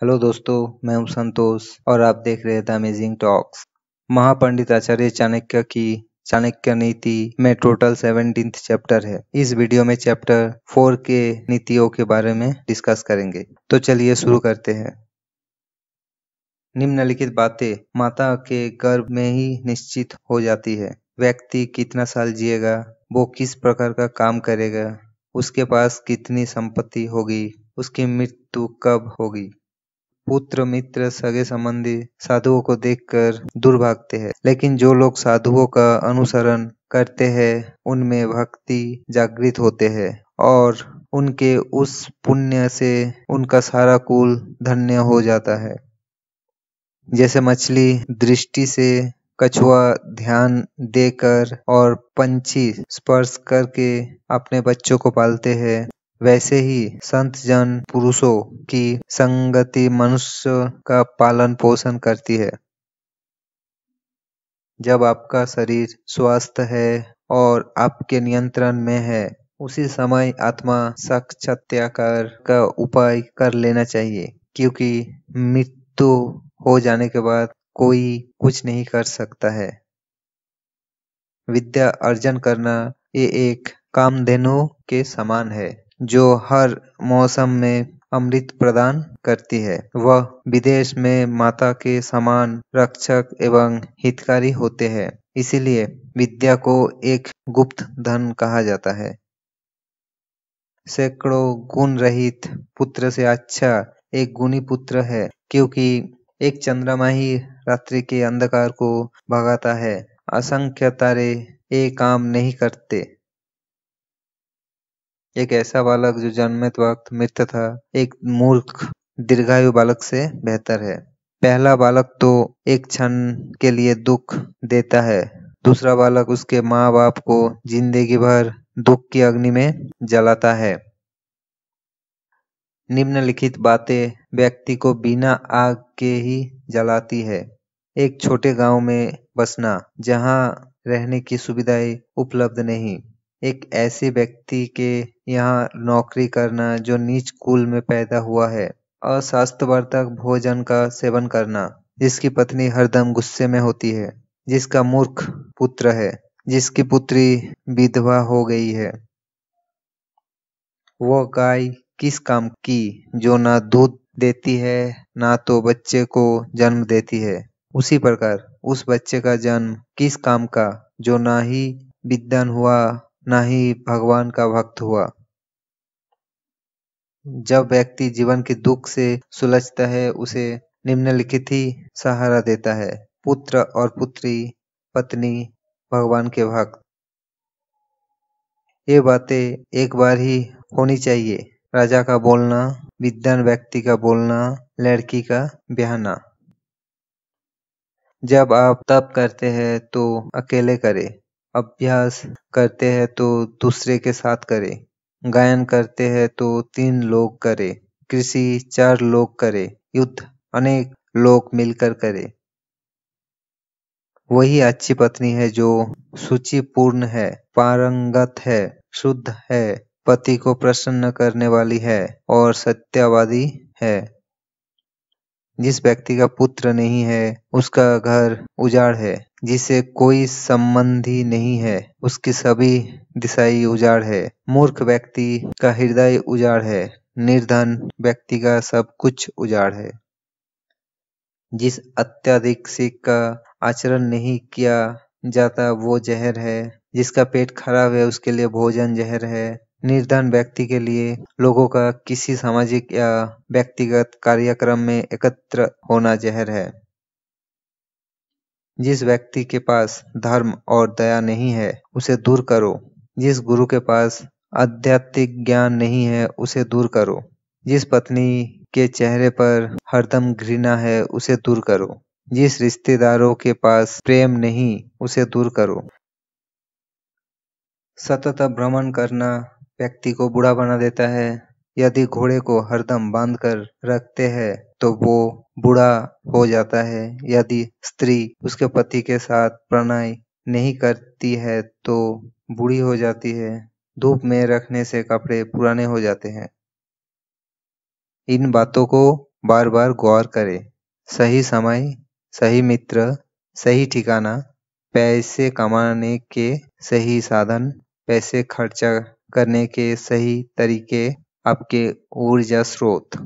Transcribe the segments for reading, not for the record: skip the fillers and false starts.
Hello दोस्तों, मैं हूं संतोष और आप देख रहे हैं द अमेजिंग टॉक्स। महापंडित आचार्य चाणक्य की चाणक्य नीति में टोटल 17th चैप्टर है। इस वीडियो में चैप्टर 4 के नीतियों के बारे में डिस्कस करेंगे। तो चलिए शुरू करते हैं। निम्नलिखित बातें माता के गर्भ में ही निश्चित हो जाती है। व्यक्ति कितना साल जिएगा, वो किस प्रकार का काम करेगा, उसके पास कितनी संपत्ति होगी, उसकी मृत्यु कब होगी। पुत्र, मित्र, सगे संबंधी साधुओं को देखकर दूर भागते हैं, लेकिन जो लोग साधुओं का अनुसरण करते हैं उनमें भक्ति जागृत होते हैं और उनके उस पुण्य से उनका सारा कुल धन्य हो जाता है। जैसे मछली दृष्टि से, कछुआ ध्यान देकर और पंछी स्पर्श करके अपने बच्चों को पालते हैं, वैसे ही संत जन पुरुषों की संगति मनुष्य का पालन पोषण करती है। जब आपका शरीर स्वस्थ है और आपके नियंत्रण में है, उसी समय आत्मा साक्षात्कार का उपाय कर लेना चाहिए, क्योंकि मृत्यु हो जाने के बाद कोई कुछ नहीं कर सकता है। विद्या अर्जन करना ये एक कामधेनु के समान है, जो हर मौसम में अमृत प्रदान करती है। वह विदेश में माता के समान रक्षक एवं हितकारी होते हैं। इसीलिए विद्या को एक गुप्त धन कहा जाता है। सैकड़ों गुण रहित पुत्र से अच्छा एक गुणी पुत्र है, क्योंकि एक चंद्रमा ही रात्रि के अंधकार को भगाता है। असंख्य तारे ये काम नहीं करते। एक ऐसा बालक जो जन्मते वक्त मृत था, एक मूर्ख दीर्घायु बालक से बेहतर है। पहला बालक तो एक क्षण के लिए दुख देता है, दूसरा बालक उसके माँ बाप को जिंदगी भर दुख की अग्नि में जलाता है। निम्नलिखित बातें व्यक्ति को बिना आग के ही जलाती है। एक छोटे गांव में बसना, जहां रहने की सुविधाएं उपलब्ध नहीं। एक ऐसे व्यक्ति के यहाँ नौकरी करना जो नीच कुल में पैदा हुआ है। अस्वास्थ्यवर्धक भोजन का सेवन करना, जिसकी पत्नी हरदम गुस्से में होती है, जिसका मूर्ख पुत्र है, जिसकी पुत्री विधवा हो गई है। वो गाय किस काम की जो ना दूध देती है ना तो बच्चे को जन्म देती है। उसी प्रकार उस बच्चे का जन्म किस काम का जो ना ही विद्वान हुआ ना ही भगवान का भक्त हुआ। जब व्यक्ति जीवन के दुख से सुलझता है, उसे निम्नलिखित ही सहारा देता है: पुत्र और पुत्री, पत्नी, भगवान के भक्त। ये बातें एक बार ही होनी चाहिए। राजा का बोलना, विद्वान व्यक्ति का बोलना, लड़की का ब्याहना। जब आप तप करते हैं तो अकेले करें, अभ्यास करते हैं तो दूसरे के साथ करें, गायन करते हैं तो 3 लोग करें, कृषि 4 लोग करें, युद्ध अनेक लोग मिलकर करें। वही अच्छी पत्नी है जो शुचिपूर्ण है, पारंगत है, शुद्ध है, पति को प्रसन्न करने वाली है और सत्यवादी है। जिस व्यक्ति का पुत्र नहीं है, उसका घर उजाड़ है। जिसे कोई संबंधी नहीं है, उसकी सभी दिशाएं उजाड़ है। मूर्ख व्यक्ति का हृदय उजाड़ है, निर्धन व्यक्ति का सब कुछ उजाड़ है। जिस अत्यधिक सीख का आचरण नहीं किया जाता वो जहर है। जिसका पेट खराब है उसके लिए भोजन जहर है। निर्धन व्यक्ति के लिए लोगों का किसी सामाजिक या व्यक्तिगत कार्यक्रम में एकत्र होना जहर है। जिस व्यक्ति के पास धर्म और दया नहीं है उसे दूर करो। जिस गुरु के पास आध्यात्मिक ज्ञान नहीं है उसे दूर करो। जिस पत्नी के चेहरे पर हरदम घृणा है उसे दूर करो। जिस रिश्तेदारों के पास प्रेम नहीं उसे दूर करो। सतत भ्रमण करना व्यक्ति को बूढ़ा बना देता है। यदि घोड़े को हरदम बांध कर रखते हैं तो वो बूढ़ा हो जाता है। यदि स्त्री उसके पति के साथ प्रणय नहीं करती है तो बूढ़ी हो जाती है। धूप में रखने से कपड़े पुराने हो जाते हैं। इन बातों को बार बार गौर करें। सही समय, सही मित्र, सही ठिकाना, पैसे कमाने के सही साधन, पैसे खर्चा करने के सही तरीके, आपके ऊर्जा स्रोत।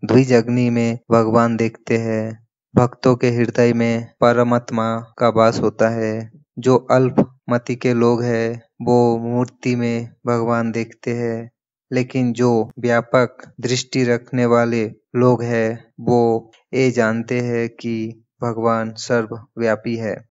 द्विजग्नि में भगवान देखते हैं। भक्तों के हृदय में परमात्मा का वास होता है। जो अल्पमति के लोग हैं वो मूर्ति में भगवान देखते हैं, लेकिन जो व्यापक दृष्टि रखने वाले लोग हैं वो ये जानते हैं कि भगवान सर्वव्यापी है।